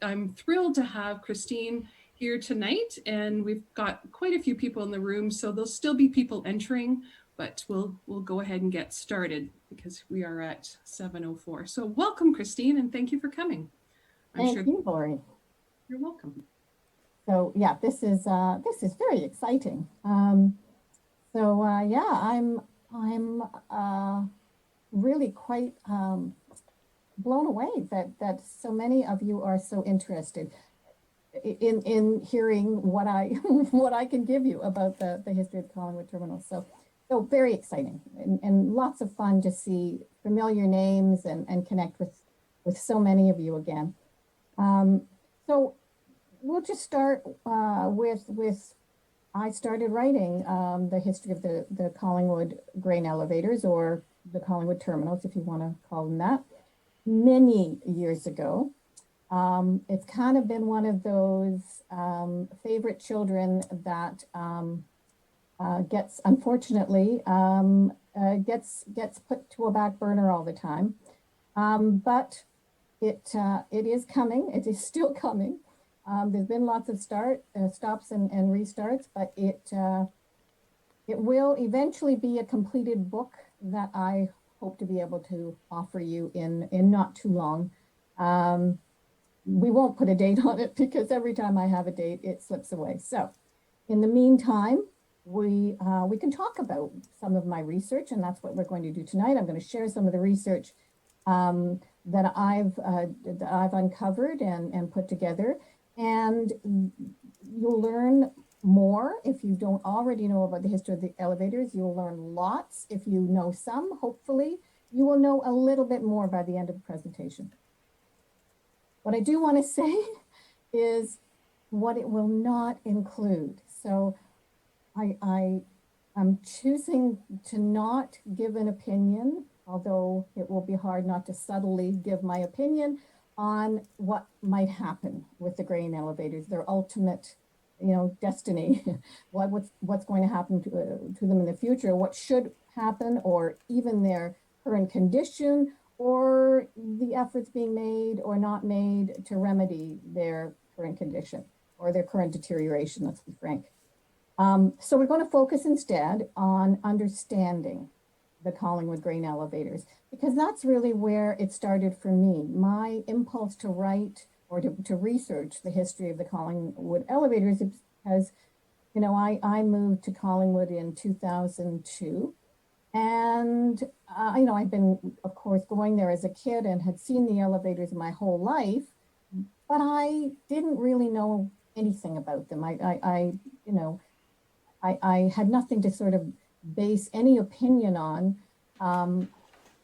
I'm thrilled to have Christine here tonight, and we've got quite a few people in the room, so there'll still be people entering, but we'll go ahead and get started because we are at 7:04. So welcome, Christine, and thank you for coming. I'm Thank sure you, Lori. you're welcome. So yeah, this is very exciting. Yeah, I'm really quite blown away that so many of you are so interested in hearing what I what I can give you about the history of the Collingwood Terminals. So very exciting and lots of fun to see familiar names and connect with so many of you again. So we'll just start with I started writing the history of the Collingwood grain elevators, or the Collingwood Terminals, if you want to call them that, many years ago. It's kind of been one of those favorite children that unfortunately, gets put to a back burner all the time. But it is coming. It is still coming. There's been lots of stops and restarts, but it will eventually be a completed book that I hope to be able to offer you in not too long. We won't put a date on it because every time I have a date, it slips away. So in the meantime, we can talk about some of my research, and that's what we're going to do tonight. I'm going to share some of the research that I've uncovered and put together. And you'll learn more if you don't already know about the history of the elevators. You'll learn lots if you know some. Hopefully, you will know a little bit more by the end of the presentation. What I do want to say is what it will not include. So I'm choosing to not give an opinion, although it will be hard not to subtly give my opinion on what might happen with the grain elevators, their ultimate, destiny, what's going to happen to them in the future, what should happen, or even their current condition, or the efforts being made or not made to remedy their current condition or their current deterioration, let's be frank. So we're going to focus instead on understanding the Collingwood grain elevators, because that's really where it started for me. My impulse to write or to research the history of the Collingwood elevators is because, I moved to Collingwood in 2002. And, I'd been, of course, going there as a kid and had seen the elevators my whole life, but I didn't really know anything about them. I had nothing to sort of base any opinion on,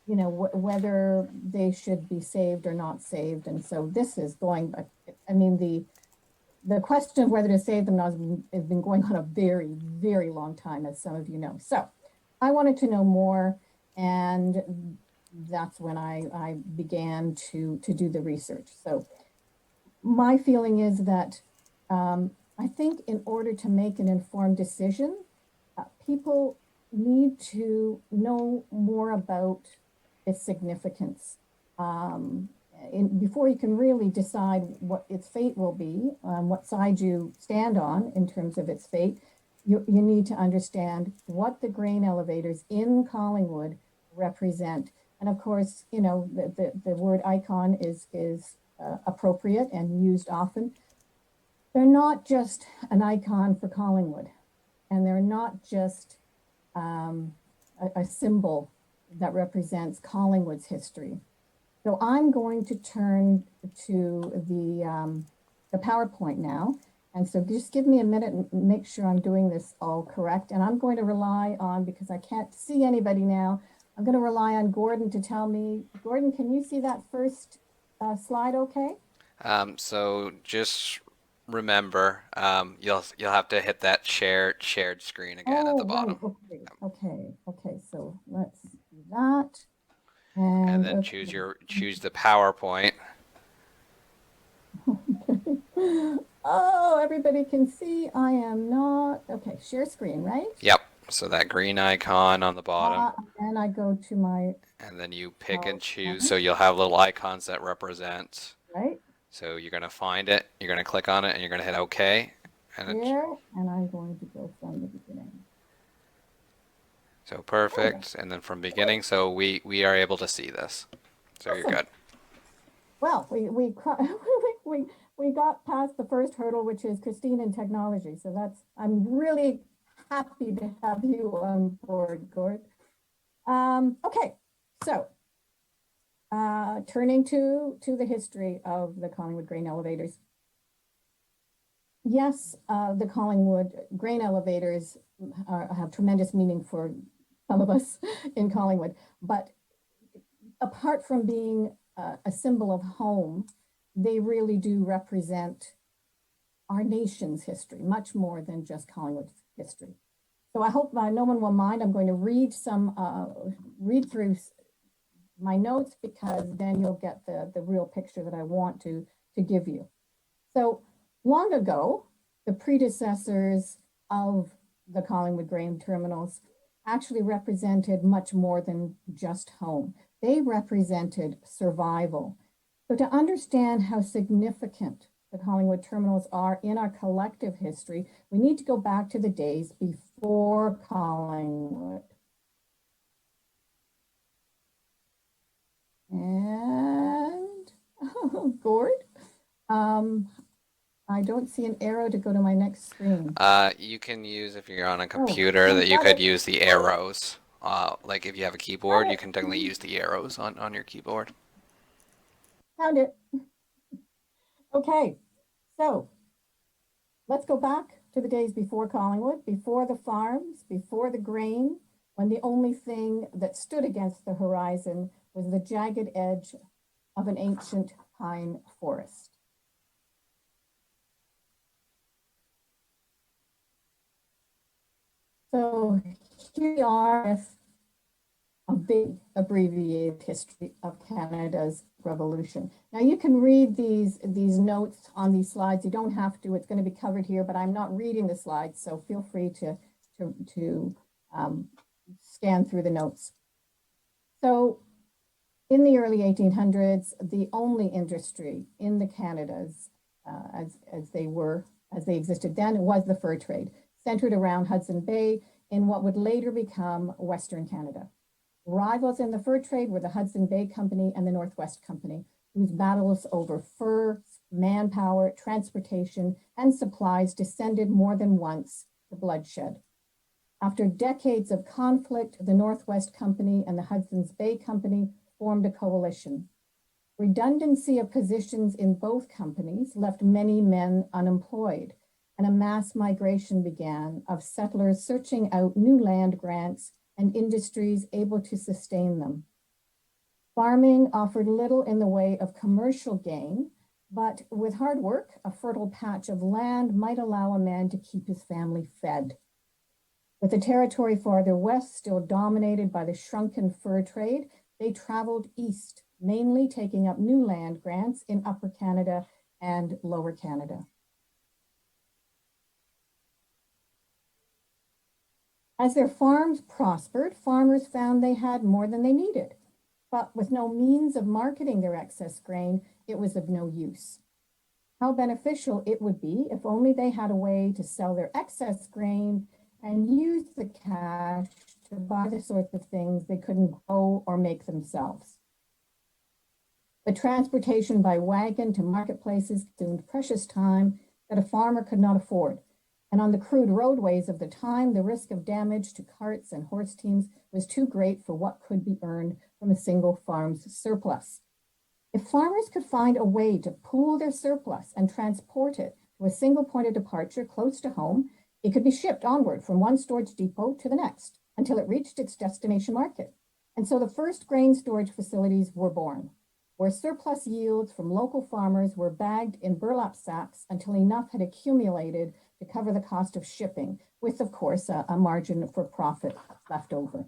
whether they should be saved or not saved. And so this is going, the question of whether to save them has been going on a very, very long time, as some of you know. So I wanted to know more, and that's when I began to do the research. So my feeling is that I think in order to make an informed decision, people need to know more about its significance before you can really decide what its fate will be, what side you stand on in terms of its fate. You need to understand what the grain elevators in Collingwood represent. And of course, the word icon is appropriate and used often. They're not just an icon for Collingwood, and they're not just a symbol that represents Collingwood's history. So I'm going to turn to the PowerPoint now. And so just give me a minute and make sure I'm doing this all correct. And I'm going to rely on, because I can't see anybody now, I'm going to rely on Gordon to tell me. Gordon, can you see that first slide okay? So just remember, you'll have to hit that shared screen again at the bottom. Right. Okay. So let's do that. And then okay. choose the PowerPoint. Okay. Oh, everybody can see I am not. Okay, share screen, right? Yep. So that green icon on the bottom. And I go to my. And then you pick and choose. So you'll have little icons that represent. Right. So you're going to find it, you're going to click on it, and you're going to hit OK. And Here, and I'm going to go from the beginning. so perfect. And then from beginning, so we are able to see this. So you're Awesome. good. Well, we got past the first hurdle, which is Christine in technology. So I'm really happy to have you on board, Gord. Okay, so turning to the history of the Collingwood grain elevators. Yes, the Collingwood grain elevators have tremendous meaning for some of us in Collingwood, but apart from being a symbol of home, they really do represent our nation's history, much more than just Collingwood's history. So I hope no one will mind. I'm going to read through my notes, because then you'll get the real picture that I want to give you. So long ago, the predecessors of the Collingwood grain terminals actually represented much more than just home. They represented survival. So to understand how significant the Collingwood terminals are in our collective history, we need to go back to the days before Collingwood. And Gord, I don't see an arrow to go to my next screen. You can use, if you're on a computer, that you could use the arrows. Like if you have a keyboard, you can definitely use the arrows on your keyboard. Found it. Okay, so let's go back to the days before Collingwood, before the farms, before the grain, when the only thing that stood against the horizon was the jagged edge of an ancient pine forest. So here we are with a big abbreviated history of Canada's revolution. Now you can read these notes on these slides. You don't have to, it's going to be covered here, but I'm not reading the slides, so feel free to scan through the notes. So in the early 1800s, the only industry in the Canadas as they existed then was the fur trade, centered around Hudson Bay in what would later become Western Canada. Rivals in the fur trade were the Hudson Bay Company and the Northwest Company, whose battles over fur, manpower, transportation, and supplies descended more than once to bloodshed. After decades of conflict, the Northwest Company and the Hudson's Bay Company formed a coalition. Redundancy of positions in both companies left many men unemployed, and a mass migration began of settlers searching out new land grants and industries able to sustain them. Farming offered little in the way of commercial gain, but with hard work, a fertile patch of land might allow a man to keep his family fed. With the territory farther west still dominated by the shrunken fur trade, they traveled east, mainly taking up new land grants in Upper Canada and Lower Canada. As their farms prospered, farmers found they had more than they needed, but with no means of marketing their excess grain, it was of no use. How beneficial it would be if only they had a way to sell their excess grain and use the cash to buy the sorts of things they couldn't grow or make themselves. The transportation by wagon to marketplaces consumed precious time that a farmer could not afford. And on the crude roadways of the time, the risk of damage to carts and horse teams was too great for what could be earned from a single farm's surplus. If farmers could find a way to pool their surplus and transport it to a single point of departure close to home, it could be shipped onward from one storage depot to the next until it reached its destination market. And so the first grain storage facilities were born, where surplus yields from local farmers were bagged in burlap sacks until enough had accumulated to cover the cost of shipping, with, of course, a margin for profit left over.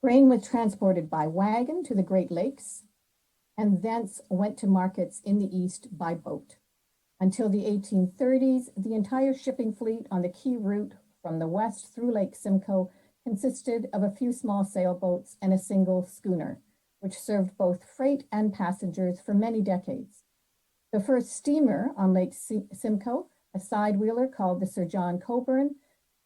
Grain was transported by wagon to the Great Lakes and thence went to markets in the east by boat. Until the 1830s, the entire shipping fleet on the key route from the west through Lake Simcoe consisted of a few small sailboats and a single schooner, which served both freight and passengers for many decades. The first steamer on Lake Simcoe, a side-wheeler called the Sir John Cockburn,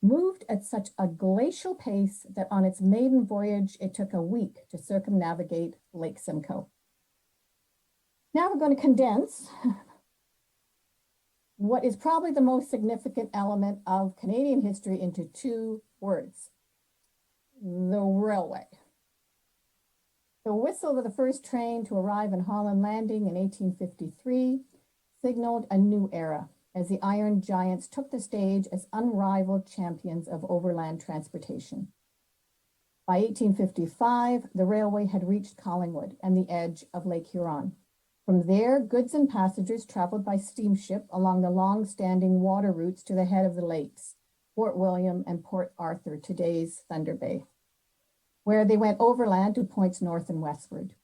moved at such a glacial pace that on its maiden voyage, it took a week to circumnavigate Lake Simcoe. Now we're going to condense what is probably the most significant element of Canadian history into 2 words: the railway. The whistle of the first train to arrive in Holland Landing in 1853 signaled a new era as the Iron Giants took the stage as unrivaled champions of overland transportation. By 1855, the railway had reached Collingwood and the edge of Lake Huron. From there, goods and passengers traveled by steamship along the long-standing water routes to the head of the lakes, Fort William and Port Arthur, today's Thunder Bay, where they went overland to points north and westward.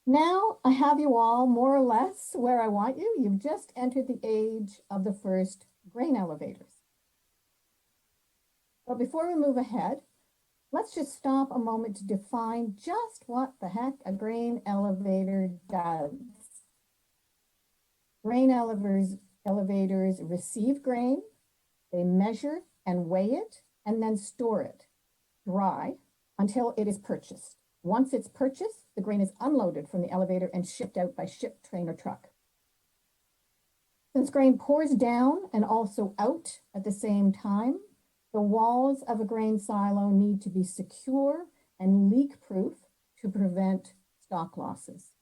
Now I have you all more or less where I want you. You've just entered the age of the first grain elevators. But before we move ahead, let's just stop a moment to define just what the heck a grain elevator does. Grain elevators receive grain, they measure and weigh it, and then store it dry until it is purchased. Once it's purchased, the grain is unloaded from the elevator and shipped out by ship, train, or truck. Since grain pours down and also out at the same time, the walls of a grain silo need to be secure and leak-proof to prevent stock losses.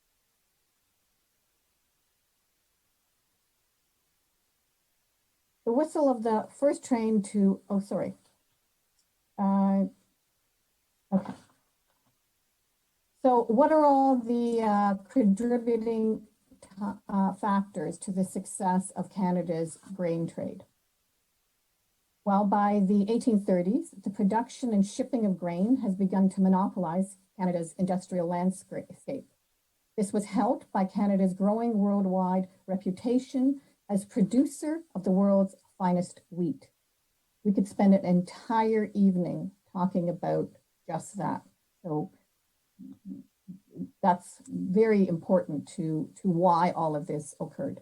The whistle of the first train to, okay. So what are all the contributing factors to the success of Canada's grain trade? Well, by the 1830s, the production and shipping of grain has begun to monopolize Canada's industrial landscape. This was helped by Canada's growing worldwide reputation as producer of the world's finest wheat. We could spend an entire evening talking about just that. So that's very important to why all of this occurred.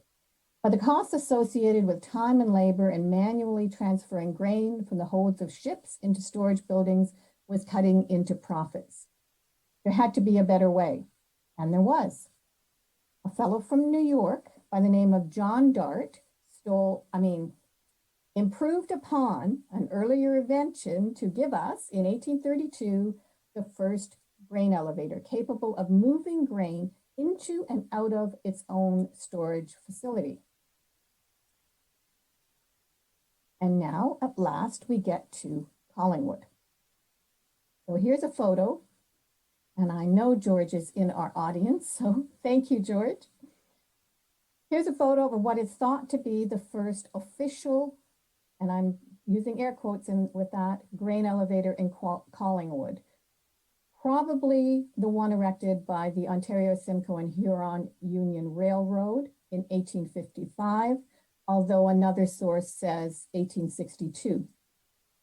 But the costs associated with time and labor and manually transferring grain from the holds of ships into storage buildings was cutting into profits. There had to be a better way, and there was. A fellow from New York by the name of John Dart improved upon an earlier invention to give us, in 1832, the first grain elevator capable of moving grain into and out of its own storage facility. And now, at last, we get to Collingwood. So here's a photo, and I know George is in our audience, so thank you, George. Here's a photo of what is thought to be the first official, and I'm using air quotes with that, grain elevator in Collingwood. Probably the one erected by the Ontario, Simcoe, and Huron Union Railroad in 1855, although another source says 1862.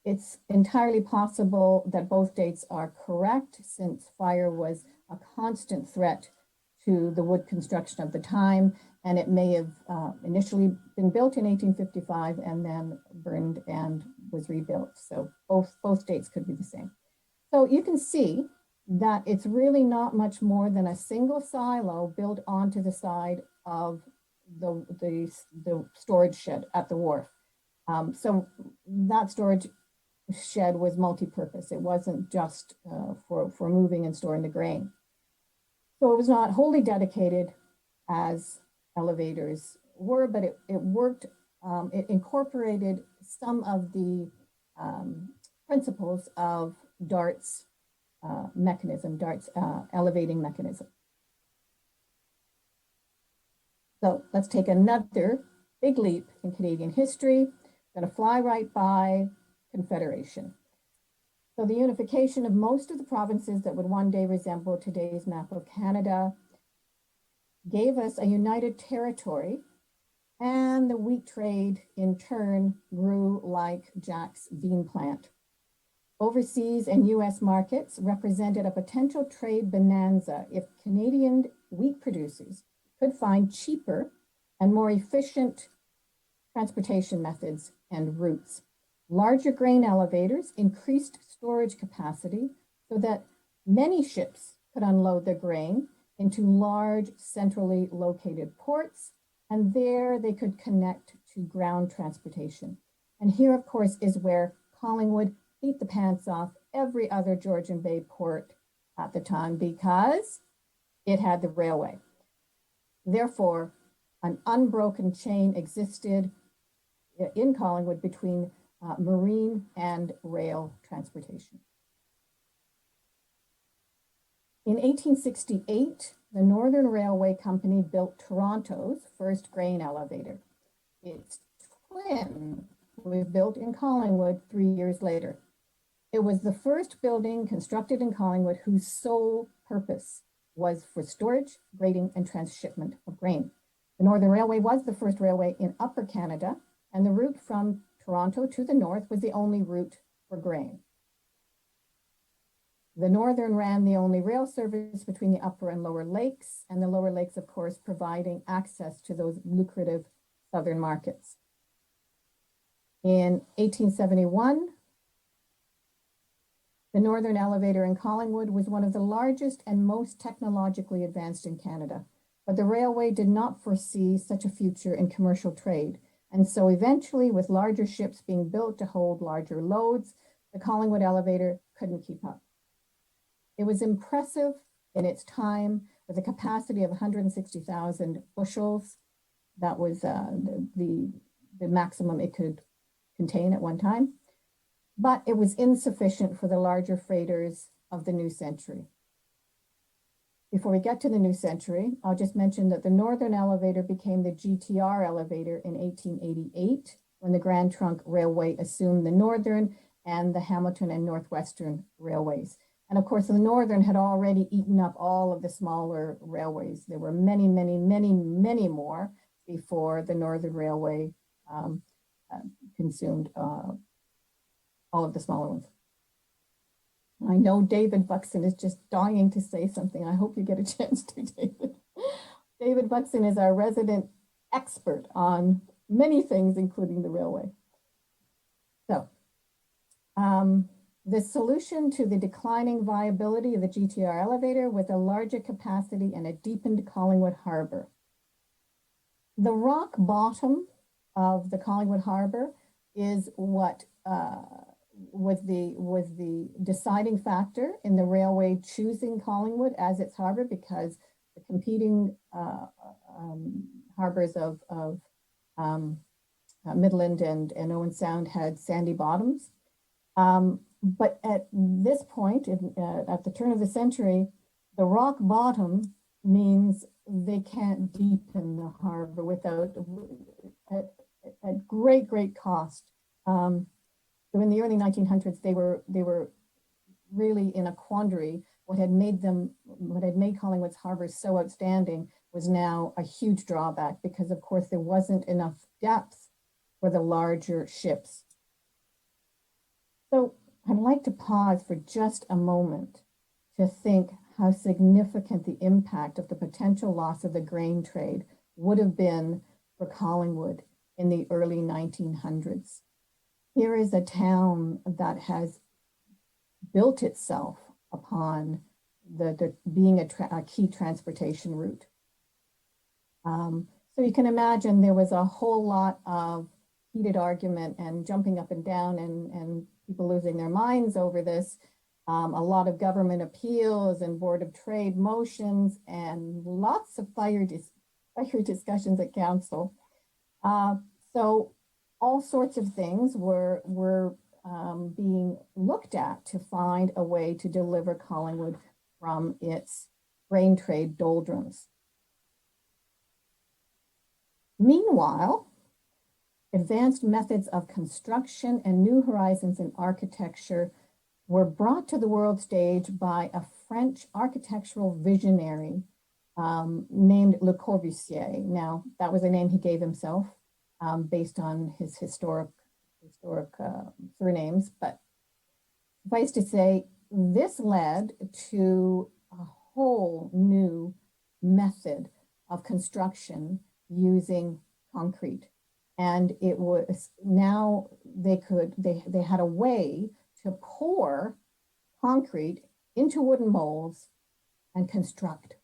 It's entirely possible that both dates are correct, since fire was a constant threat to the wood construction of the time, and it may have initially been built in 1855 and then burned and was rebuilt. So both dates could be the same. So you can see that it's really not much more than a single silo built onto the side of the storage shed at the wharf. So that storage shed was multi-purpose. It wasn't just for moving and storing the grain. So it was not wholly dedicated as elevators were, but it worked, it incorporated some of the principles of Dart's mechanism, Dart's elevating mechanism. So let's take another big leap in Canadian history. Going to fly right by Confederation. So the unification of most of the provinces that would one day resemble today's map of Canada gave us a united territory, and the wheat trade in turn grew like Jack's bean plant. Overseas and US markets represented a potential trade bonanza if Canadian wheat producers could find cheaper and more efficient transportation methods and routes. Larger grain elevators increased storage capacity so that many ships could unload their grain into large centrally located ports, and there they could connect to ground transportation. And here, of course, is where Collingwood beat the pants off every other Georgian Bay port at the time because it had the railway. Therefore, an unbroken chain existed in Collingwood between marine and rail transportation. In 1868, the Northern Railway Company built Toronto's first grain elevator. Its twin was built in Collingwood 3 years later. It was the first building constructed in Collingwood whose sole purpose was for storage, grading, and transshipment of grain. The Northern Railway was the first railway in Upper Canada, and the route from Toronto to the north was the only route for grain. The Northern ran the only rail service between the Upper and Lower Lakes, and the Lower Lakes, of course, providing access to those lucrative southern markets. In 1871, the Northern Elevator in Collingwood was one of the largest and most technologically advanced in Canada, but the railway did not foresee such a future in commercial trade. And so eventually, with larger ships being built to hold larger loads, the Collingwood elevator couldn't keep up. It was impressive in its time with a capacity of 160,000 bushels. That was the maximum it could contain at one time. But it was insufficient for the larger freighters of the new century. Before we get to the new century, I'll just mention that the Northern elevator became the GTR elevator in 1888 when the Grand Trunk Railway assumed the Northern and the Hamilton and Northwestern railways. And of course, the Northern had already eaten up all of the smaller railways. There were many, many, many, many more before the Northern Railway consumed all of the smaller ones. I know David Buxton is just dying to say something. I hope you get a chance to, David. David Buxton is our resident expert on many things, including the railway. So, the solution to the declining viability of the GTR elevator with a larger capacity and a deepened Collingwood Harbour. The rock bottom of the Collingwood Harbour is what was the deciding factor in the railway choosing Collingwood as its harbour, because the competing harbours of Midland and Owen Sound had sandy bottoms. But at this point, at the turn of the century, the rock bottom means they can't deepen the harbour without at great cost. So in the early 1900s, they were really in a quandary. What had made Collingwood's harbour so outstanding was now a huge drawback because, of course, there wasn't enough depth for the larger ships. So I'd like to pause for just a moment to think how significant the impact of the potential loss of the grain trade would have been for Collingwood in the early 1900s. Here is a town that has built itself upon the being a key transportation route. So you can imagine there was a whole lot of heated argument and jumping up and down and people losing their minds over this. A lot of government appeals and Board of Trade motions and lots of fiery discussions at council. So all sorts of things were being looked at to find a way to deliver Collingwood from its grain trade doldrums. Meanwhile, advanced methods of construction and new horizons in architecture were brought to the world stage by a French architectural visionary named Le Corbusier. Now, that was a name he gave himself based on his historic surnames, but suffice to say, this led to a whole new method of construction using concrete. And it was now they had a way to pour concrete into wooden molds and construct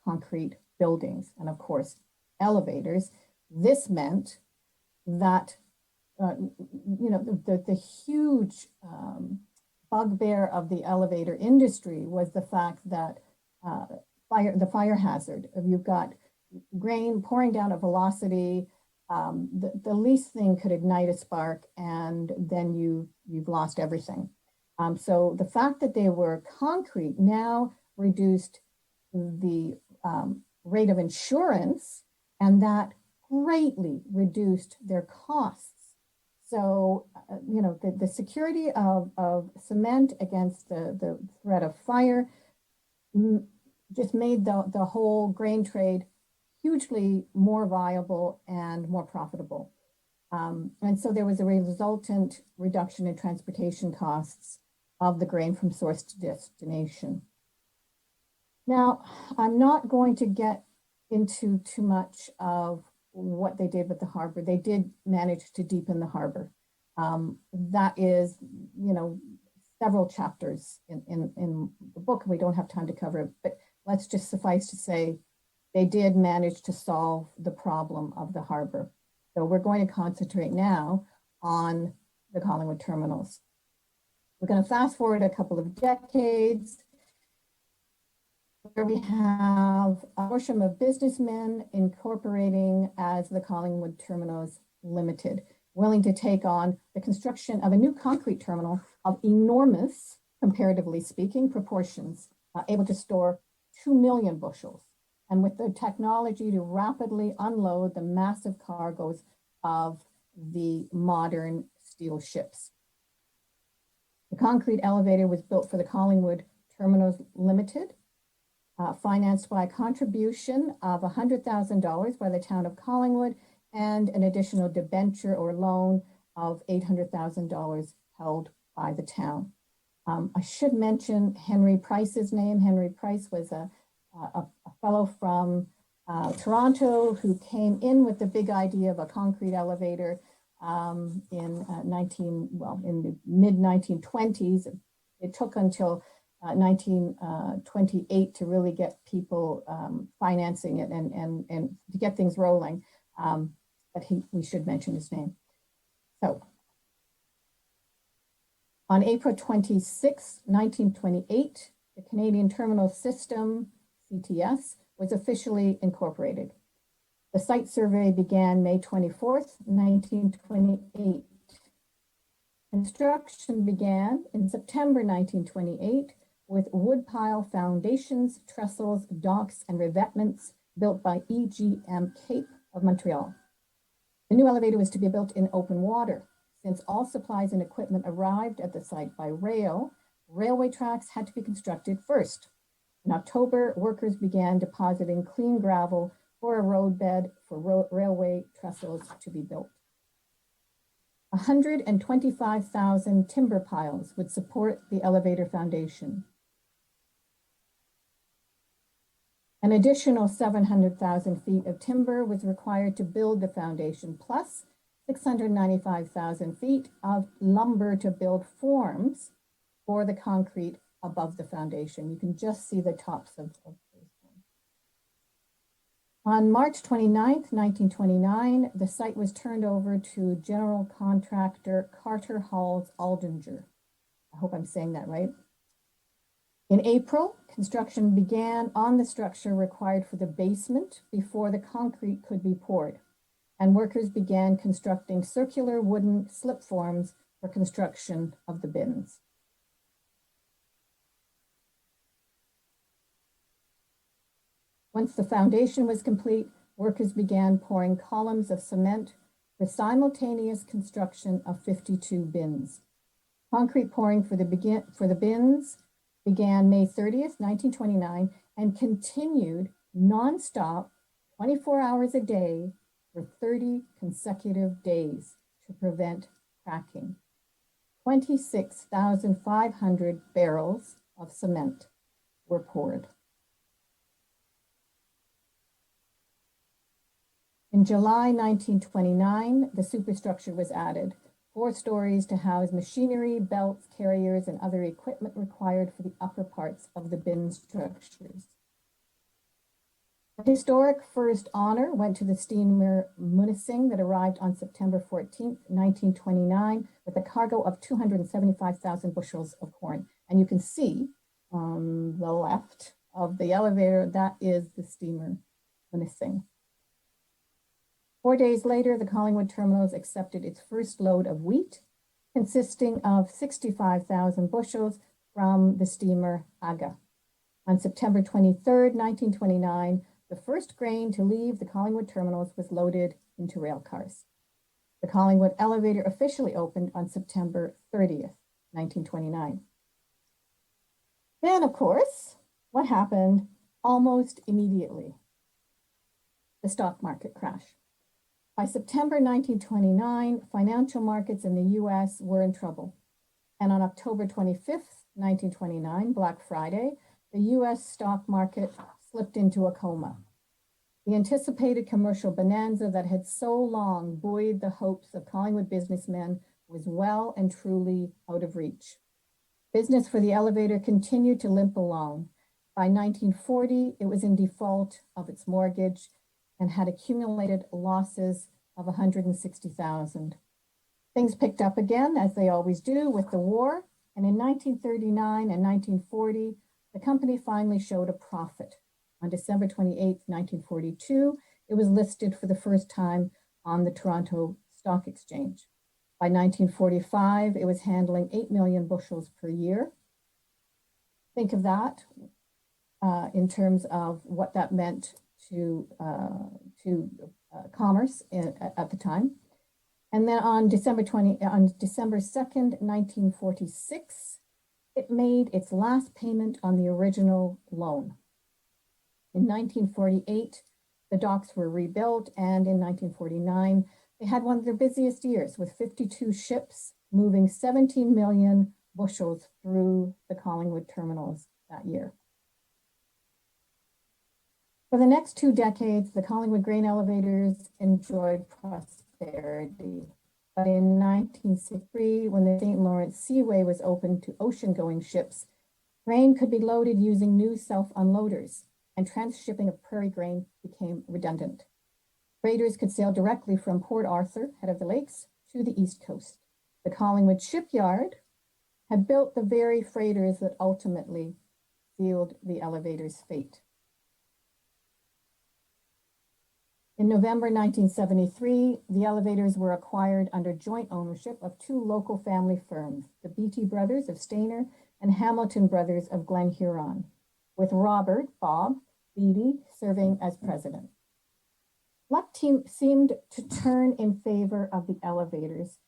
concrete buildings. And of course, elevators. This meant that the huge bugbear of the elevator industry was the fact that the fire hazard. If you've got grain pouring down at velocity, the least thing could ignite a spark, and then you've lost everything. So the fact that they were concrete now reduced the rate of insurance, and that greatly reduced their costs. So, the security of cement against the threat of fire just made the whole grain trade hugely more viable and more profitable. And so there was a resultant reduction in transportation costs of the grain from source to destination. Now, I'm not going to get into too much of what they did with the harbor. They did manage to deepen the harbor. That is, several chapters in the book. We don't have time to cover it, but let's just suffice to say they did manage to solve the problem of the harbor. So we're going to concentrate now on the Collingwood Terminals. We're going to fast forward a couple of decades where we have a portion of businessmen incorporating as the Collingwood Terminals Limited, willing to take on the construction of a new concrete terminal of enormous, comparatively speaking, proportions, able to store 2 million bushels, and with the technology to rapidly unload the massive cargoes of the modern steel ships. The concrete elevator was built for the Collingwood Terminals Limited, financed by a contribution of $100,000 by the town of Collingwood and an additional debenture or loan of $800,000 held by the town. I should mention Henry Price's name. Henry Price was a fellow from Toronto who came in with the big idea of a concrete elevator in the mid 1920s. It took until 1928 to really get people financing it and to get things rolling. But we should mention his name. So on April 26, 1928, the Canadian Terminal System, CTS, was officially incorporated. The site survey began May 24th, 1928. Construction began in September 1928 with woodpile foundations, trestles, docks, and revetments built by EGM Cape of Montreal. The new elevator was to be built in open water. Since all supplies and equipment arrived at the site by rail, railway tracks had to be constructed first. In October, workers began depositing clean gravel for a roadbed for railway trestles to be built. 125,000 timber piles would support the elevator foundation. An additional 700,000 feet of timber was required to build the foundation, plus 695,000 feet of lumber to build forms for the concrete above the foundation. You can just see the tops of those forms. On March 29th, 1929, the site was turned over to general contractor Carter Halls Aldinger. I hope I'm saying that right. In April, construction began on the structure required for the basement before the concrete could be poured, and workers began constructing circular wooden slip forms for construction of the bins. Once the foundation was complete, workers began pouring columns of cement for simultaneous construction of 52 bins. Concrete pouring for the bins began May 30th, 1929, and continued nonstop, 24 hours a day for 30 consecutive days to prevent cracking. 26,500 barrels of cement were poured. In July 1929, the superstructure was added, 4 stories to house machinery, belts, carriers, and other equipment required for the upper parts of the bin structures. The historic first honor went to the steamer Munising that arrived on September 14th, 1929, with a cargo of 275,000 bushels of corn. And you can see on the left of the elevator, that is the steamer Munising. 4 days later, the Collingwood Terminals accepted its first load of wheat, consisting of 65,000 bushels from the steamer Aga. On September 23rd, 1929, the first grain to leave the Collingwood Terminals was loaded into rail cars. The Collingwood elevator officially opened on September 30th, 1929. Then, of course, what happened almost immediately? The stock market crash. By September 1929, financial markets in the US were in trouble. And on October 25th, 1929, Black Friday, the US stock market slipped into a coma. The anticipated commercial bonanza that had so long buoyed the hopes of Collingwood businessmen was well and truly out of reach. Business for the elevator continued to limp along. By 1940, it was in default of its mortgage and had accumulated losses of 160,000. Things picked up again, as they always do, with the war, and in 1939 and 1940, the company finally showed a profit. On December 28, 1942, it was listed for the first time on the Toronto Stock Exchange. By 1945, it was handling 8 million bushels per year. Think of that in terms of what that meant to commerce at the time. And then on December 2nd, 1946, it made its last payment on the original loan. In 1948, the docks were rebuilt, and in 1949, they had one of their busiest years with 52 ships moving 17 million bushels through the Collingwood terminals that year. For the next 2 decades, the Collingwood grain elevators enjoyed prosperity. But in 1963, when the St. Lawrence Seaway was opened to ocean-going ships, grain could be loaded using new self-unloaders, and transshipping of prairie grain became redundant. Freighters could sail directly from Port Arthur, head of the lakes, to the East Coast. The Collingwood shipyard had built the very freighters that ultimately sealed the elevator's fate. In November 1973, the elevators were acquired under joint ownership of 2 local family firms, the Beatty brothers of Stayner and Hamilton brothers of Glen Huron, with Robert, Bob, Beatty serving as president. Luck seemed to turn in favor of the elevators.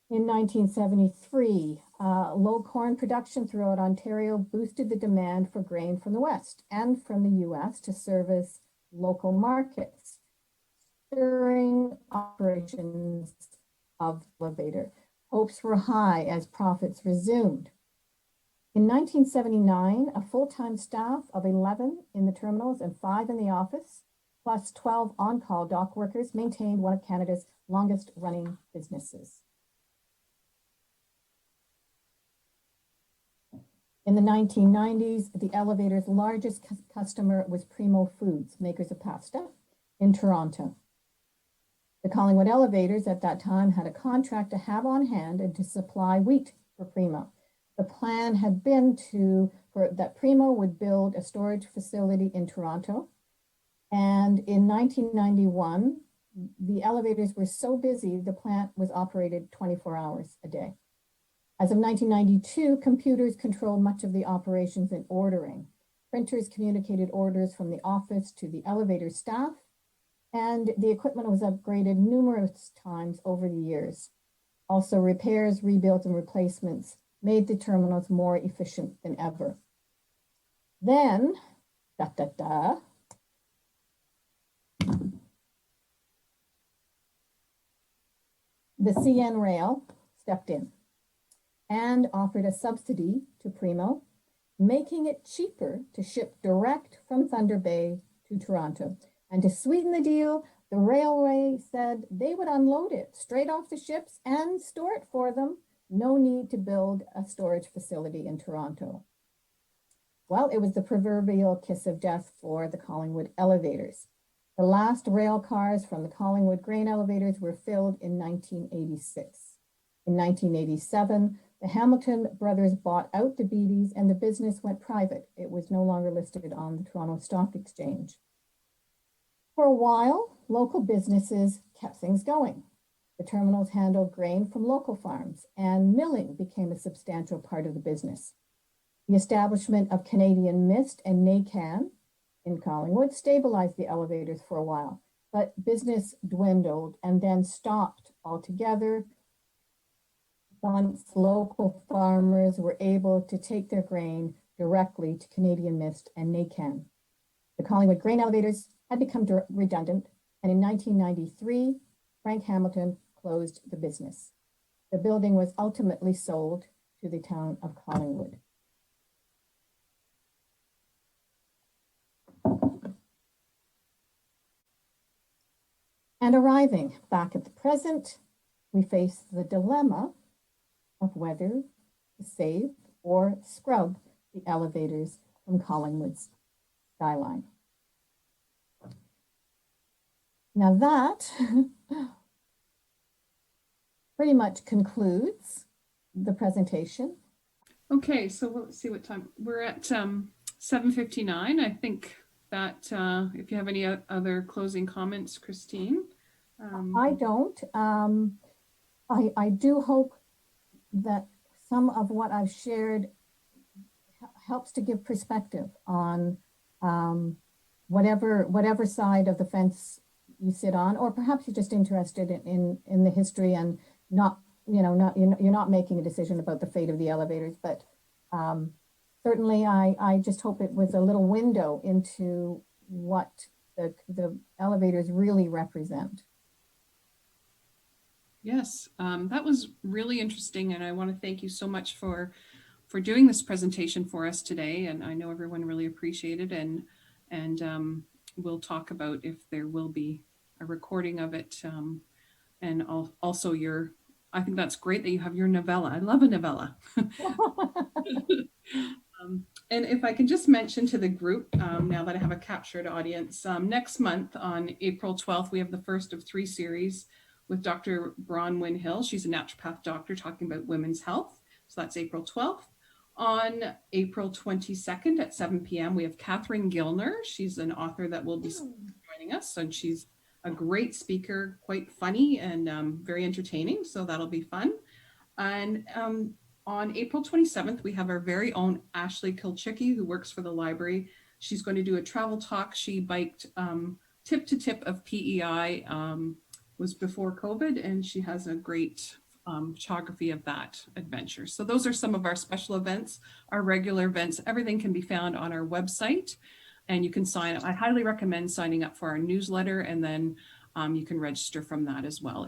In 1973, low corn production throughout Ontario boosted the demand for grain from the West and from the US to service local markets. During operations of the elevator, hopes were high as profits resumed. In 1979, a full-time staff of 11 in the terminals and 5 in the office, plus 12 on-call dock workers, maintained one of Canada's longest-running businesses. In the 1990s, the elevator's largest customer was Primo Foods, makers of pasta, in Toronto. The Collingwood elevators at that time had a contract to have on hand and to supply wheat for Primo. The plan had been that Primo would build a storage facility in Toronto. And in 1991, the elevators were so busy, the plant was operated 24 hours a day. As of 1992, computers controlled much of the operations and ordering. Printers communicated orders from the office to the elevator staff, and the equipment was upgraded numerous times over the years. Also, repairs, rebuilds, and replacements made the terminals more efficient than ever. Then, the CN Rail stepped in. and offered a subsidy to Primo, making it cheaper to ship direct from Thunder Bay to Toronto. And to sweeten the deal, the railway said they would unload it straight off the ships and store it for them. No need to build a storage facility in Toronto. Well, it was the proverbial kiss of death for the Collingwood elevators. The last rail cars from the Collingwood grain elevators were filled in 1986. In 1987, the Hamilton brothers bought out the Beatties and the business went private. It was no longer listed on the Toronto Stock Exchange. For a while, local businesses kept things going. The terminals handled grain from local farms, and milling became a substantial part of the business. The establishment of Canadian Mist and NACAN in Collingwood stabilized the elevators for a while, but business dwindled and then stopped altogether once local farmers were able to take their grain directly to Canadian Mist and NACAN. The Collingwood grain elevators had become redundant, and in 1993, Frank Hamilton closed the business. The building was ultimately sold to the town of Collingwood. And arriving back at the present, we face the dilemma of whether to save or scrub the elevators from Collingwood's skyline. Now that pretty much concludes the presentation. Okay, so let's see what time. We're at 7:59. I think that if you have any other closing comments, Christine. I don't. I do hope that some of what I've shared helps to give perspective on whatever side of the fence you sit on, or perhaps you're just interested in the history and you're not making a decision about the fate of the elevators, but certainly I just hope it was a little window into what the elevators really represent. Yes, that was really interesting, and I want to thank you so much for doing this presentation for us today. And I know everyone really appreciated it, and we'll talk about if there will be a recording of it, and also I think that's great that you have your novella. I love a novella. And if I can just mention to the group, now that I have a captured audience, next month on April 12th, we have the first of 3 series with Dr. Bronwyn Hill. She's a naturopath doctor talking about women's health. So that's April 12th. On April 22nd at 7 p.m., we have Catherine Gilner. She's an author that will be joining us. And she's a great speaker, quite funny and very entertaining. So that'll be fun. And on April 27th, we have our very own Ashley Kilchicki, who works for the library. She's going to do a travel talk. She biked tip to tip of PEI, was before COVID, and she has a great photography of that adventure. So those are some of our special events, our regular events. Everything can be found on our website, and you can sign up. I highly recommend signing up for our newsletter, and then you can register from that as well.